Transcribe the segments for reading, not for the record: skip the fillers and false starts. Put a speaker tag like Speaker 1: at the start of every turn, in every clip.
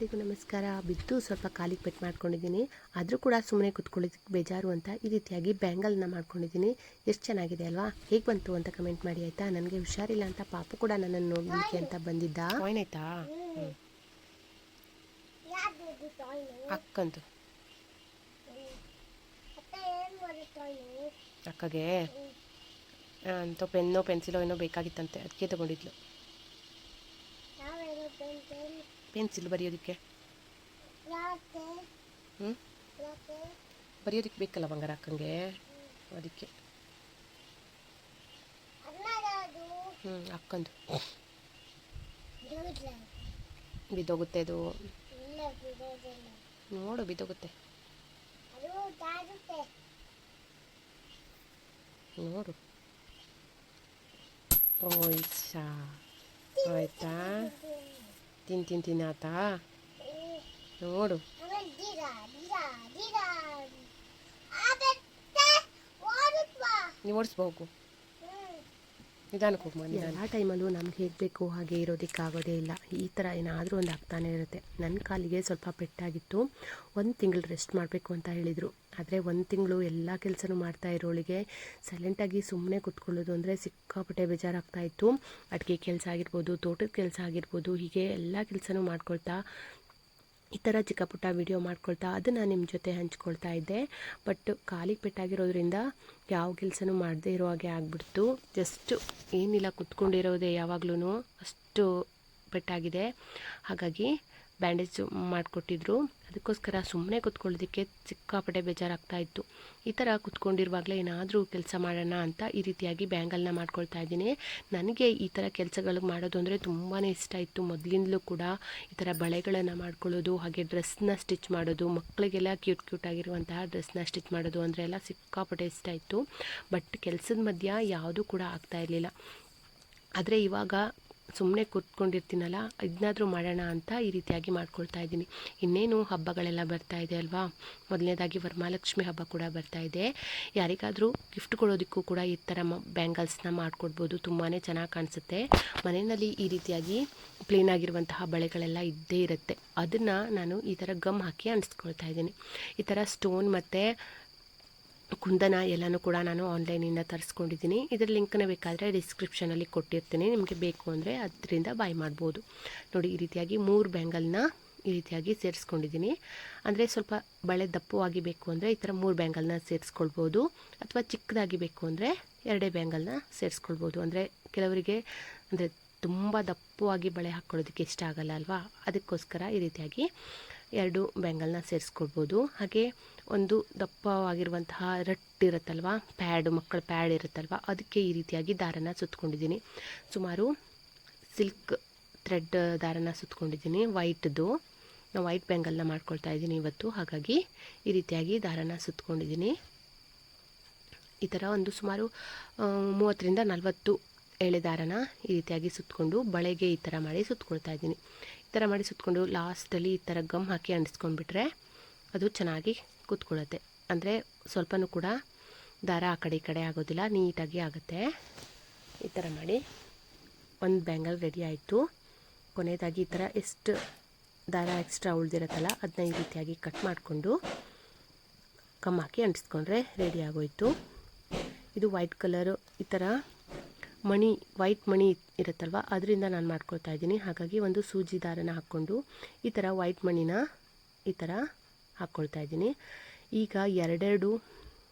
Speaker 1: ಎಲ್ಲರಿಗೂ ನಮಸ್ಕಾರ. ಬಿದ್ದು ಸ್ವಲ್ಪ ಕಾಲಿಗೆ ಪೆಟ್ ಮಾಡ್ಕೊಂಡಿದ್ದೀನಿ, ಆದರೂ ಕೂಡ ಸುಮ್ಮನೆ ಕುತ್ಕೊಳ್ಳೋದಕ್ಕೆ ಬೇಜಾರು ಅಂತ ಈ ರೀತಿಯಾಗಿ ಬ್ಯಾಂಗಲ್ನ ಮಾಡ್ಕೊಂಡಿದ್ದೀನಿ. ಎಷ್ಟು ಚೆನ್ನಾಗಿದೆ ಅಲ್ವಾ? ಹೇಗೆ ಬಂತು ಅಂತ ಕಮೆಂಟ್ ಮಾಡಿ ಆಯಿತಾ. ನನಗೆ ಹುಷಾರಿಲ್ಲ ಅಂತ ಪಾಪು ಕೂಡ ನನ್ನನ್ನು ನೋಡಲಿಕ್ಕೆ ಅಂತ ಬಂದಿದ್ದ. ಆಯ್ತಾ ಅಕ್ಕಂದು ಅಕ್ಕಗೆ ಅಂತ ಪೆನ್ನೋ ಪೆನ್ಸಿಲೋ ಏನೋ ಬೇಕಾಗಿತ್ತಂತೆ, ಅದಕ್ಕೆ ತಗೊಂಡಿದ್ಲು. ಪೆನ್ಸಿಲ್ ಬರೆಯೋದಕ್ಕೆ ಬರೆಯೋದಕ್ಕೆ ಬೇಕಲ್ಲ ಬಂಗಾರ ಅಕ್ಕಂಗೆ, ಅದಕ್ಕೆ ಅಕ್ಕಂದು ಬಿದ್ದೋಗುತ್ತೆ. ಅದು ನೋಡು ಬಿದ್ದೋಗುತ್ತೆ ನೋಡು. ಓಯ್ಸಾ ಆಯ್ತಾ, ತಿನ್ನಾತಾ ನೋಡು. ನೀವು ಓಡಿಸ್ಬೇಕು, ನಿಧಾನಕ್ಕೆ ಹೋಗ್ಮ. ಎಲ್ಲ ಟೈಮಲ್ಲೂ ನಮ್ಗೆ ಹೇಗೆ ಬೇಕು ಹಾಗೆ ಇರೋದಕ್ಕಾಗೋದೇ ಇಲ್ಲ. ಈ ಥರ ಏನಾದರೂ ಒಂದು ಆಗ್ತಾನೆ ಇರುತ್ತೆ. ನನ್ನ ಕಾಲಿಗೆ ಸ್ವಲ್ಪ ಪೆಟ್ಟಾಗಿತ್ತು, 1 ತಿಂಗಳು ರೆಸ್ಟ್ ಮಾಡಬೇಕು ಅಂತ ಹೇಳಿದರು. ಆದರೆ 1 ತಿಂಗಳು ಎಲ್ಲ ಕೆಲಸನೂ ಮಾಡ್ತಾ ಇರೋಳಿಗೆ ಸೈಲೆಂಟಾಗಿ ಸುಮ್ಮನೆ ಕೂತ್ಕೊಳ್ಳೋದು ಅಂದರೆ ಸಿಕ್ಕಾಪಟ್ಟೆ ಬೇಜಾರಾಗ್ತಾಯಿತ್ತು. ಅಡುಗೆ ಕೆಲಸ ಆಗಿರ್ಬೋದು, ತೋಟದ ಕೆಲಸ ಆಗಿರ್ಬೋದು, ಹೀಗೆ ಎಲ್ಲ ಕೆಲಸನೂ ಮಾಡ್ಕೊಳ್ತಾ ಈ ಥರ ಚಿಕ್ಕ ಪುಟ್ಟ ವಿಡಿಯೋ ಮಾಡ್ಕೊಳ್ತಾ ಅದನ್ನು ನಿಮ್ಮ ಜೊತೆ ಹಂಚ್ಕೊಳ್ತಾ ಇದ್ದೆ. ಬಟ್ ಕಾಲಿಗೆ ಪೆಟ್ಟಾಗಿರೋದ್ರಿಂದ ಯಾವ ಕೆಲಸನೂ ಮಾಡದೇ ಇರೋ ಹಾಗೆ ಆಗಿಬಿಡ್ತು. ಜಸ್ಟ್ ಏನಿಲ್ಲ ಕೂತ್ಕೊಂಡಿರೋದೇ ಯಾವಾಗ್ಲೂ ಅಷ್ಟು ಪೆಟ್ಟಾಗಿದೆ. ಹಾಗಾಗಿ ಬ್ಯಾಂಡೇಜು ಮಾಡಿಕೊಟ್ಟಿದ್ರು. ಅದಕ್ಕೋಸ್ಕರ ಸುಮ್ಮನೆ ಕೂತ್ಕೊಳ್ಳೋದಕ್ಕೆ ಸಿಕ್ಕಾಪಟ್ಟೆ ಬೇಜಾರಾಗ್ತಾಯಿತ್ತು. ಈ ಥರ ಕೂತ್ಕೊಂಡಿರುವಾಗಲೇ ಏನಾದರೂ ಕೆಲಸ ಮಾಡೋಣ ಅಂತ ಈ ರೀತಿಯಾಗಿ ಬ್ಯಾಂಗಲ್ನ ಮಾಡ್ಕೊಳ್ತಾ ಇದ್ದೀನಿ. ನನಗೆ ಈ ಥರ ಕೆಲಸಗಳು ಮಾಡೋದು ಅಂದರೆ ತುಂಬಾ ಇಷ್ಟ ಇತ್ತು. ಮೊದಲಿಂದಲೂ ಕೂಡ ಈ ಥರ ಬಳೆಗಳನ್ನು ಮಾಡ್ಕೊಳ್ಳೋದು, ಹಾಗೆ ಡ್ರೆಸ್ನ ಸ್ಟಿಚ್ ಮಾಡೋದು, ಮಕ್ಕಳಿಗೆಲ್ಲ ಕ್ಯೂಟ್ ಆಗಿರುವಂತಹ ಡ್ರೆಸ್ನ ಸ್ಟಿಚ್ ಮಾಡೋದು ಅಂದರೆ ಎಲ್ಲ ಸಿಕ್ಕಾಪಟ್ಟೆ ಇಷ್ಟ ಇತ್ತು. ಬಟ್ ಕೆಲಸದ ಮಧ್ಯ ಯಾವುದೂ ಕೂಡ ಆಗ್ತಾಯಿರಲಿಲ್ಲ. ಆದರೆ ಇವಾಗ ಸುಮ್ಮನೆ ಕೂತ್ಕೊಂಡಿರ್ತೀನಲ್ಲ, ಇದನ್ನಾದರೂ ಮಾಡೋಣ ಅಂತ ಈ ರೀತಿಯಾಗಿ ಮಾಡ್ಕೊಳ್ತಾ ಇದ್ದೀನಿ. ಇನ್ನೇನು ಹಬ್ಬಗಳೆಲ್ಲ ಬರ್ತಾ ಇದೆ ಅಲ್ವಾ. ಮೊದಲನೇದಾಗಿ ವರಮಹಾಲಕ್ಷ್ಮಿ ಹಬ್ಬ ಕೂಡ ಬರ್ತಾ ಇದೆ. ಯಾರಿಗಾದರೂ ಗಿಫ್ಟ್ ಕೊಡೋದಕ್ಕೂ ಕೂಡ ಈ ಥರ ಬ್ಯಾಂಗಲ್ಸ್ನ ಮಾಡಿಕೊಡ್ಬೋದು. ತುಂಬಾ ಚೆನ್ನಾಗಿ ಕಾಣಿಸುತ್ತೆ. ಮನೆಯಲ್ಲಿ ಈ ರೀತಿಯಾಗಿ ಪ್ಲೇನ್ ಆಗಿರುವಂತಹ ಬಳೆಗಳೆಲ್ಲ ಇದ್ದೇ ಇರುತ್ತೆ. ಅದನ್ನು ನಾನು ಈ ಥರ ಗಮ್ ಹಾಕಿ ಅಂಟಿಸ್ಕೊಳ್ತಾ ಇದ್ದೀನಿ. ಈ ಥರ ಸ್ಟೋನ್ ಮತ್ತು ಕುಂದನ ಎಲ್ಲನೂ ಕೂಡ ನಾನು ಆನ್ಲೈನಿಂದ ತರಿಸ್ಕೊಂಡಿದ್ದೀನಿ. ಇದರ ಲಿಂಕ್ನ ಬೇಕಾದರೆ ಡಿಸ್ಕ್ರಿಪ್ಷನಲ್ಲಿ ಕೊಟ್ಟಿರ್ತೀನಿ. ನಿಮಗೆ ಬೇಕು ಅಂದರೆ ಅದರಿಂದ ಬೈ ಮಾಡ್ಬೋದು. ನೋಡಿ, ಈ ರೀತಿಯಾಗಿ 3 ಬ್ಯಾಂಗಲ್ನ ಈ ರೀತಿಯಾಗಿ ಸೇರಿಸ್ಕೊಂಡಿದ್ದೀನಿ. ಅಂದರೆ ಸ್ವಲ್ಪ ಬಳೆ ದಪ್ಪವಾಗಿ ಬೇಕು ಅಂದರೆ ಈ ಥರ 3 ಬ್ಯಾಂಗಲ್ನ ಸೇರಿಸ್ಕೊಳ್ಬೋದು, ಅಥವಾ ಚಿಕ್ಕದಾಗಿ ಬೇಕು ಅಂದರೆ 2 ಬ್ಯಾಂಗಲ್ನ ಸೇರಿಸ್ಕೊಳ್ಬೋದು. ಅಂದರೆ ಕೆಲವರಿಗೆ ಅಂದರೆ ತುಂಬ ದಪ್ಪವಾಗಿ ಬಳೆ ಹಾಕ್ಕೊಳ್ಳೋದಕ್ಕೆ ಇಷ್ಟ ಆಗಲ್ಲ ಅಲ್ವಾ. ಅದಕ್ಕೋಸ್ಕರ ಈ ರೀತಿಯಾಗಿ 2 ಬ್ಯಾಂಗಲ್ನ ಸೇರಿಸ್ಕೊಳ್ಬೋದು. ಹಾಗೆ ಒಂದು ದಪ್ಪವಾಗಿರುವಂತಹ ರಟ್ಟಿರುತ್ತಲ್ವ, ಮಕ್ಕಳ ಪ್ಯಾಡ್ ಇರುತ್ತಲ್ವ, ಅದಕ್ಕೆ ಈ ರೀತಿಯಾಗಿ ದಾರನ ಸುತ್ಕೊಂಡಿದ್ದೀನಿ. ಸುಮಾರು ಸಿಲ್ಕ್ ಥ್ರೆಡ್ ದಾರನ ಸುತ್ಕೊಂಡಿದ್ದೀನಿ, ವೈಟ್ದು. ನಾನು ವೈಟ್ ಬ್ಯಾಂಗಲ್ನ ಮಾಡ್ಕೊಳ್ತಾ ಇದ್ದೀನಿ ಇವತ್ತು. ಹಾಗಾಗಿ ಈ ರೀತಿಯಾಗಿ ದಾರನ ಸುತ್ಕೊಂಡಿದ್ದೀನಿ. ಈ ಥರ ಒಂದು ಸುಮಾರು 30ರಿಂದ 40 ಎಳೆ ದಾರನ ಈ ರೀತಿಯಾಗಿ ಸುತ್ತಕೊಂಡು ಬಳೆಗೆ ಈ ಥರ ಮಾಡಿ ಸುತ್ಕೊಳ್ತಾ ಇದ್ದೀನಿ. ಈ ಥರ ಮಾಡಿ ಸುತ್ತಕೊಂಡು ಲಾಸ್ಟಲ್ಲಿ ಈ ಥರ ಗಮ್ ಹಾಕಿ ಅಂಟಿಸ್ಕೊಂಡ್ಬಿಟ್ರೆ ಅದು ಚೆನ್ನಾಗಿ ಕೂತ್ಕೊಳ್ಳುತ್ತೆ. ಅಂದರೆ ಸ್ವಲ್ಪನೂ ಕೂಡ ದಾರ ಆ ಕಡೆ ಈ ಕಡೆ ಆಗೋದಿಲ್ಲ, ನೀಟಾಗಿ ಆಗುತ್ತೆ. ಈ ಥರ ಮಾಡಿ ಒಂದು ಬ್ಯಾಂಗಲ್ ರೆಡಿ ಆಯಿತು. ಕೊನೆಯದಾಗಿ ಈ ಥರ ಎಷ್ಟು ದಾರ ಎಕ್ಸ್ಟ್ರಾ ಉಳಿದಿರುತ್ತಲ್ಲ ಅದನ್ನ ಈ ರೀತಿಯಾಗಿ ಕಟ್ ಮಾಡಿಕೊಂಡು ಗಮ್ ಹಾಕಿ ಅಂಟಿಸ್ಕೊಂಡ್ರೆ ರೆಡಿ ಆಗೋಯಿತು. ಇದು ವೈಟ್ ಕಲರು, ಈ ಥರ ವೈಟ್ ಮಣಿ ಇರುತ್ತಲ್ವ, ಅದರಿಂದ ನಾನು ಮಾಡ್ಕೊಳ್ತಾ ಇದ್ದೀನಿ. ಹಾಗಾಗಿ ಒಂದು ಸೂಜಿ ದಾರನ ಹಾಕ್ಕೊಂಡು ಈ ಥರ ವೈಟ್ ಮಣಿನ ಈ ಥರ ಹಾಕ್ಕೊಳ್ತಾ ಇದ್ದೀನಿ. ಈಗ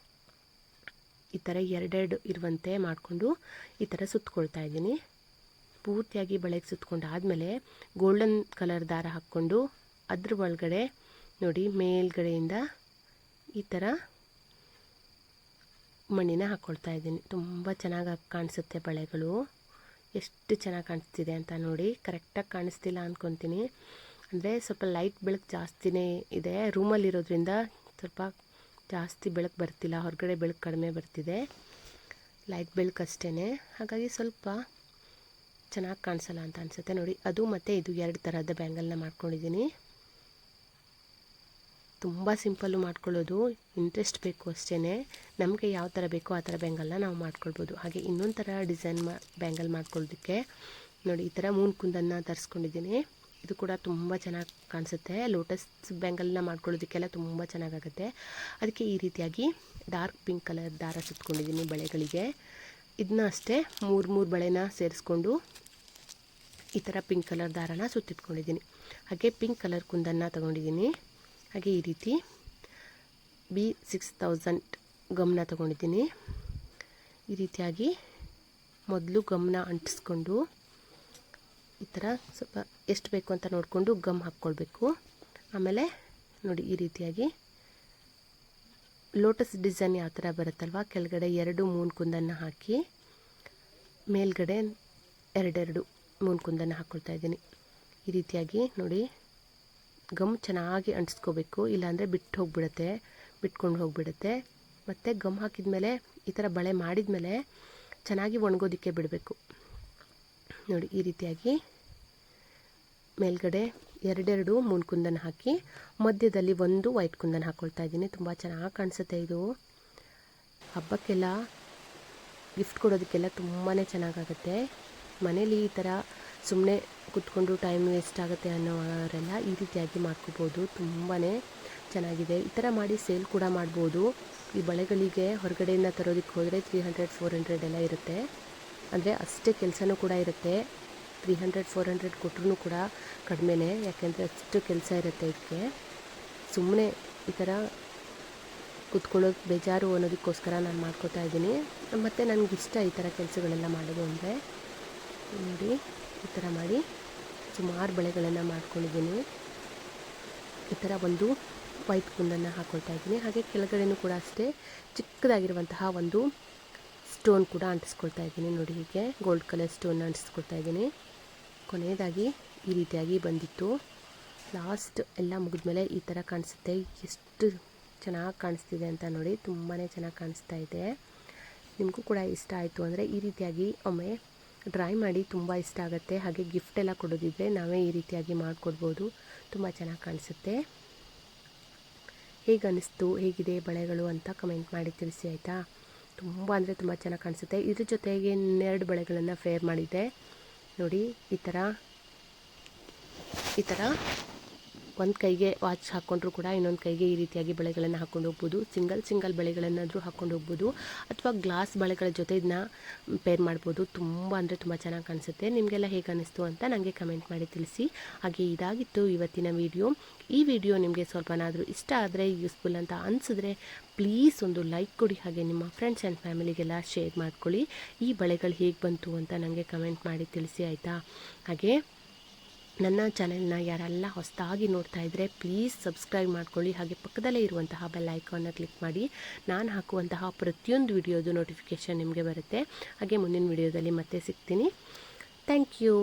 Speaker 1: ಈ ಥರ ಎರಡೆರಡು ಇರುವಂತೆ ಮಾಡಿಕೊಂಡು ಈ ಥರ ಸುತ್ತಕೊಳ್ತಾ ಇದ್ದೀನಿ. ಪೂರ್ತಿಯಾಗಿ ಬಳೆಗೆ ಸುತ್ತಕೊಂಡಾದಮೇಲೆ ಗೋಲ್ಡನ್ ಕಲರ್ ದಾರ ಹಾಕ್ಕೊಂಡು ಅದ್ರ ಒಳಗಡೆ ನೋಡಿ ಮೇಲ್ಗಡೆಯಿಂದ ಈ ಥರ ಮಣ್ಣಿನ ಹಾಕ್ಕೊಳ್ತಾ ಇದ್ದೀನಿ. ತುಂಬ ಚೆನ್ನಾಗಿ ಕಾಣಿಸುತ್ತೆ ಬಳೆಗಳು. ಎಷ್ಟು ಚೆನ್ನಾಗಿ ಕಾಣಿಸ್ತಿದೆ ಅಂತ ನೋಡಿ. ಕರೆಕ್ಟಾಗಿ ಕಾಣಿಸ್ತಿಲ್ಲ ಅಂದ್ಕೊತೀನಿ, ಅಂದರೆ ಸ್ವಲ್ಪ ಲೈಟ್ ಬೆಳಕು ಜಾಸ್ತಿನೇ ಇದೆ. ರೂಮಲ್ಲಿರೋದ್ರಿಂದ ಸ್ವಲ್ಪ ಜಾಸ್ತಿ ಬೆಳಕು ಬರ್ತಿಲ್ಲ, ಹೊರಗಡೆ ಬೆಳಕು ಕಡಿಮೆ ಬರ್ತಿದೆ, ಲೈಟ್ ಬೆಳಕು ಅಷ್ಟೇ. ಹಾಗಾಗಿ ಸ್ವಲ್ಪ ಚೆನ್ನಾಗಿ ಕಾಣಿಸಲ್ಲ ಅಂತ ಅನಿಸುತ್ತೆ ನೋಡಿ. ಅದು ಮತ್ತು ಇದು 2 ಥರದ ಬ್ಯಾಂಗಲ್ನ ಮಾಡ್ಕೊಂಡಿದ್ದೀನಿ. ತುಂಬ ಸಿಂಪಲ್ಲು ಮಾಡ್ಕೊಳ್ಳೋದು, ಇಂಟ್ರೆಸ್ಟ್ ಬೇಕು ಅಷ್ಟೇ. ನಮಗೆ ಯಾವ ಥರ ಬೇಕೋ ಆ ಥರ ಬ್ಯಾಂಗಲ್ನ ನಾವು ಮಾಡ್ಕೊಳ್ಬೋದು. ಹಾಗೆ ಇನ್ನೊಂದು ಥರ ಡಿಸೈನ್ ಬ್ಯಾಂಗಲ್ ಮಾಡ್ಕೊಳ್ಳೋದಕ್ಕೆ ನೋಡಿ ಈ ಥರ ಮೂನ್ ಕುಂದನ್ನು ತರಿಸ್ಕೊಂಡಿದ್ದೀನಿ. ಇದು ಕೂಡ ತುಂಬ ಚೆನ್ನಾಗಿ ಕಾಣಿಸುತ್ತೆ. ಲೋಟಸ್ ಬ್ಯಾಂಗಲ್ನ ಮಾಡ್ಕೊಳ್ಳೋದಕ್ಕೆಲ್ಲ ತುಂಬ ಚೆನ್ನಾಗಾಗುತ್ತೆ. ಅದಕ್ಕೆ ಈ ರೀತಿಯಾಗಿ ಡಾರ್ಕ್ ಪಿಂಕ್ ಕಲರ್ ದಾರ ಸುತ್ಕೊಂಡಿದ್ದೀನಿ ಬಳೆಗಳಿಗೆ. ಇದನ್ನ ಅಷ್ಟೇ 3 ಬಳೆನ ಸೇರಿಸ್ಕೊಂಡು ಈ ಥರ ಪಿಂಕ್ ಕಲರ್ ದಾರನ ಸುತ್ತಿಟ್ಕೊಂಡಿದ್ದೀನಿ. ಹಾಗೆ ಪಿಂಕ್ ಕಲರ್ ಕುಂದನ್ನು ತಗೊಂಡಿದ್ದೀನಿ. ಹಾಗೆ ಈ ರೀತಿ B6000 ಗಮ್ನ ತಗೊಂಡಿದ್ದೀನಿ. ಈ ರೀತಿಯಾಗಿ ಮೊದಲು ಗಮ್ನ ಅಂಟಿಸ್ಕೊಂಡು ಈ ಥರ ಸ್ವಲ್ಪ ಎಷ್ಟು ಬೇಕು ಅಂತ ನೋಡಿಕೊಂಡು ಗಮ್ ಹಾಕ್ಕೊಳ್ಬೇಕು. ಆಮೇಲೆ ನೋಡಿ ಈ ರೀತಿಯಾಗಿ ಲೋಟಸ್ ಡಿಸೈನ್ ಯಾವ ಥರ ಬರುತ್ತಲ್ವ, ಕೆಳಗಡೆ 2 ಮೂನ್ ಕುಂದನ್ನು ಹಾಕಿ ಮೇಲ್ಗಡೆ 2 ಮೂನ್ ಕುಂದನ್ನು ಹಾಕ್ಕೊಳ್ತಾ ಇದ್ದೀನಿ. ಈ ರೀತಿಯಾಗಿ ನೋಡಿ ಗಮ್ ಚೆನ್ನಾಗಿ ಅಂಟಿಸ್ಕೋಬೇಕು, ಇಲ್ಲಾಂದರೆ ಬಿಟ್ಕೊಂಡು ಹೋಗಿಬಿಡುತ್ತೆ. ಮತ್ತು ಗಮ್ ಹಾಕಿದ ಮೇಲೆ ಈ ಥರ ಬಳೆ ಮಾಡಿದ ಮೇಲೆ ಚೆನ್ನಾಗಿ ಒಣಗೋದಕ್ಕೆ ಬಿಡಬೇಕು. ನೋಡಿ ಈ ರೀತಿಯಾಗಿ ಮೇಲ್ಗಡೆ 2 ಮೂನ್ ಕುಂದನ್ನು ಹಾಕಿ ಮಧ್ಯದಲ್ಲಿ 1 ವೈಟ್ ಕುಂದನ್ನು ಹಾಕ್ಕೊಳ್ತಾ ಇದ್ದೀನಿ. ತುಂಬ ಚೆನ್ನಾಗಿ ಕಾಣಿಸುತ್ತೆ. ಇದು ಹಬ್ಬಕ್ಕೆಲ್ಲ ಗಿಫ್ಟ್ ಕೊಡೋದಕ್ಕೆಲ್ಲ ತುಂಬಾ ಚೆನ್ನಾಗಾಗುತ್ತೆ. ಮನೇಲಿ ಈ ಥರ ಸುಮ್ಮನೆ ಕೂತ್ಕೊಂಡು ಟೈಮ್ ವೇಸ್ಟ್ ಆಗುತ್ತೆ ಅನ್ನೋರೆಲ್ಲ ಈ ರೀತಿಯಾಗಿ ಮಾಡ್ಕೋಬೋದು. ತುಂಬಾ ಚೆನ್ನಾಗಿದೆ. ಈ ಥರ ಮಾಡಿ ಸೇಲ್ ಕೂಡ ಮಾಡ್ಬೋದು. ಈ ಬಳೆಗಳಿಗೆ ಹೊರಗಡೆಯಿಂದ ತರೋದಕ್ಕೆ ಹೋದರೆ 300-400 ಎಲ್ಲ ಇರುತ್ತೆ. ಅಂದರೆ ಅಷ್ಟೇ ಕೆಲಸನೂ ಕೂಡ ಇರುತ್ತೆ. 300-400 ಕೊಟ್ಟರು ಕೂಡ ಕಡಿಮೆನೇ, ಯಾಕೆಂದರೆ ಅಷ್ಟು ಕೆಲಸ ಇರುತ್ತೆ. ಇದಕ್ಕೆ ಸುಮ್ಮನೆ ಈ ಥರ ಕೂತ್ಕೊಳ್ಳೋದು ಬೇಜಾರು ಅನ್ನೋದಕ್ಕೋಸ್ಕರ ನಾನು ಮಾಡ್ಕೋತಾ ಇದ್ದೀನಿ. ಮತ್ತು ನನಗಿಷ್ಟ ಈ ಥರ ಕೆಲಸಗಳೆಲ್ಲ ಮಾಡೋದು ಅಂದರೆ. ನೋಡಿ ಈ ಥರ ಮಾಡಿ ಸುಮಾರು ಬಳೆಗಳನ್ನು ಮಾಡ್ಕೊಂಡಿದ್ದೀನಿ. ಈ ಥರ 1 ವೈಟ್ ಕುಂದನ್ನು ಹಾಕ್ಕೊಳ್ತಾ ಇದ್ದೀನಿ. ಹಾಗೆ ಕೆಳಗಡೆನೂ ಕೂಡ ಅಷ್ಟೇ ಚಿಕ್ಕದಾಗಿರುವಂತಹ 1 ಸ್ಟೋನ್ ಕೂಡ ಅಂಟಿಸ್ಕೊಳ್ತಾ ಇದ್ದೀನಿ. ನೋಡಿ ಹೀಗೆ ಗೋಲ್ಡ್ ಕಲರ್ ಸ್ಟೋನ್ ಅಂಟಿಸ್ಕೊಳ್ತಾ ಇದ್ದೀನಿ. ಕೊನೆಯದಾಗಿ ಈ ರೀತಿಯಾಗಿ ಬಂದಿತ್ತು. ಲಾಸ್ಟ್ ಎಲ್ಲ ಮುಗಿದ್ಮೇಲೆ ಈ ಥರ ಕಾಣಿಸುತ್ತೆ. ಎಷ್ಟು ಚೆನ್ನಾಗಿ ಕಾಣಿಸ್ತಿದೆ ಅಂತ ನೋಡಿ, ತುಂಬಾ ಚೆನ್ನಾಗಿ ಕಾಣಿಸ್ತಾ ಇದೆ. ನಿಮಗೂ ಕೂಡ ಇಷ್ಟ ಆಯಿತು ಅಂದರೆ ಈ ರೀತಿಯಾಗಿ ಒಮ್ಮೆ ಡ್ರೈ ಮಾಡಿ, ತುಂಬ ಇಷ್ಟ ಆಗುತ್ತೆ. ಹಾಗೆ ಗಿಫ್ಟ್ ಎಲ್ಲ ಕೊಡೋದಿದ್ರೆ ನಾವೇ ಈ ರೀತಿಯಾಗಿ ಮಾಡಿಕೊಡ್ಬೋದು. ತುಂಬ ಚೆನ್ನಾಗಿ ಕಾಣಿಸುತ್ತೆ. ಹೇಗೆ ಅನ್ನಿಸ್ತು, ಹೇಗಿದೆ ಬಳೆಗಳು ಅಂತ ಕಮೆಂಟ್ ಮಾಡಿ ತಿಳಿಸಿ ಆಯಿತಾ. ತುಂಬ ಅಂದರೆ ತುಂಬ ಚೆನ್ನಾಗಿ ಕಾಣಿಸುತ್ತೆ. ಇದ್ರ ಜೊತೆಗೆ 2 ಬಳೆಗಳನ್ನು ಫೇರ್ ಮಾಡಿದ್ದೆ ನೋಡಿ. ಈ ಥರ ಒಂದು ಕೈಗೆ ವಾಚ್ ಹಾಕ್ಕೊಂಡ್ರೂ ಕೂಡ ಇನ್ನೊಂದು ಕೈಗೆ ಈ ರೀತಿಯಾಗಿ ಬಳೆಗಳನ್ನು ಹಾಕ್ಕೊಂಡು ಹೋಗ್ಬೋದು. ಸಿಂಗಲ್ ಬಳೆಗಳನ್ನಾದರೂ ಹಾಕ್ಕೊಂಡು ಹೋಗ್ಬೋದು, ಅಥವಾ ಗ್ಲಾಸ್ ಬಳೆಗಳ ಜೊತೆ ಇದನ್ನ ಪೇರ್ ಮಾಡ್ಬೋದು. ತುಂಬ ಅಂದರೆ ತುಂಬ ಚೆನ್ನಾಗಿ ಕಾಣಿಸುತ್ತೆ. ನಿಮಗೆಲ್ಲ ಹೇಗೆ ಅನ್ನಿಸ್ತು ಅಂತ ನನಗೆ ಕಮೆಂಟ್ ಮಾಡಿ ತಿಳಿಸಿ. ಹಾಗೆ ಇದಾಗಿತ್ತು ಇವತ್ತಿನ ವಿಡಿಯೋ. ಈ ವಿಡಿಯೋ ನಿಮಗೆ ಸ್ವಲ್ಪನಾದರೂ ಇಷ್ಟ ಆದರೆ, ಯೂಸ್ಫುಲ್ ಅಂತ ಅನಿಸಿದ್ರೆ ಪ್ಲೀಸ್ ಒಂದು ಲೈಕ್ ಕೊಡಿ. ಹಾಗೆ ನಿಮ್ಮ ಫ್ರೆಂಡ್ಸ್ ಆ್ಯಂಡ್ ಫ್ಯಾಮಿಲಿಗೆಲ್ಲ ಶೇರ್ ಮಾಡ್ಕೊಳ್ಳಿ. ಈ ಬಳೆಗಳು ಹೇಗೆ ಬಂತು ಅಂತ ನನಗೆ ಕಮೆಂಟ್ ಮಾಡಿ ತಿಳಿಸಿ ಆಯಿತಾ. ಹಾಗೆ ನನ್ನ ಚಾನೆಲ್ನ ಯಾರೆಲ್ಲ ಹೊಸದಾಗಿ ನೋಡ್ತಾ ಇದ್ದರೆ ಪ್ಲೀಸ್ ಸಬ್ಸ್ಕ್ರೈಬ್ ಮಾಡ್ಕೊಳ್ಳಿ. ಹಾಗೆ ಪಕ್ಕದಲ್ಲೇ ಇರುವಂತಹ ಬೆಲ್ ಐಕಾನ್ನ ಕ್ಲಿಕ್ ಮಾಡಿ. ನಾನು ಹಾಕುವಂತಹ ಪ್ರತಿಯೊಂದು ವಿಡಿಯೋದು ನೋಟಿಫಿಕೇಷನ್ ನಿಮಗೆ ಬರುತ್ತೆ. ಹಾಗೆ ಮುಂದಿನ ವಿಡಿಯೋದಲ್ಲಿ ಮತ್ತೆ ಸಿಗ್ತೀನಿ. Thank you.